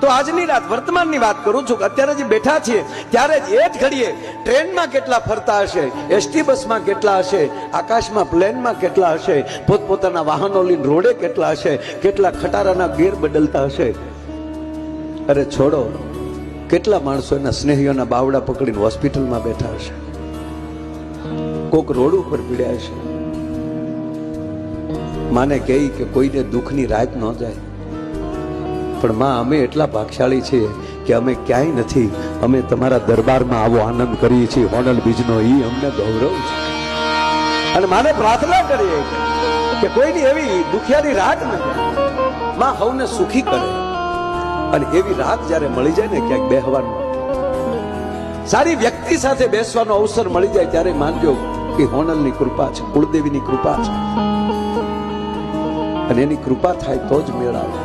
તો આજની રાત વર્તમાનની વાત કરું છું કે અત્યારે જે બેઠા છીએ ત્યારે જ એ જ ઘડીએ ટ્રેનમાં કેટલા ફરતા હશે, એસટી બસમાં કેટલા હશે, આકાશમાં પ્લેનમાં કેટલા હશે, પોતપોતાના વાહનો લઈને રોડે કેટલા હશે, કેટલા ખટારાના ગેર બદલતા હશે. અરે છોડો, કેટલા માણસો એના સ્નેહીઓના બાવડા પકડીને હોસ્પિટલમાં બેઠા હશે, કોક રોડ ઉપર પીડ્યા હશે. માને કહી કે કોઈને દુઃખની રાત ન જાય, પણ માં અમે એટલા ભાગશાળી છીએ કે અમે ક્યાંય નથી, અમે તમારા દરબારમાં આવો આનંદ કરીએ છીએ હોનલ બીજનો, એ અમને ગૌરવ છે. અને માને પ્રાર્થના કરીએ કે કોઈની એવી દુખિયાની રાત ન જાય, માં હવને સુખી કરે. અને એવી રાત જ્યારે મળી જાય ને ક્યાંક બેહવાનો, સારી વ્યક્તિ સાથે બેસવાનો અવસર મળી જાય ત્યારે માનજો કે હોનલની કૃપા છે, કુળદેવીની કૃપા છે. અને એની કૃપા થાય તો જ મેળ આવે.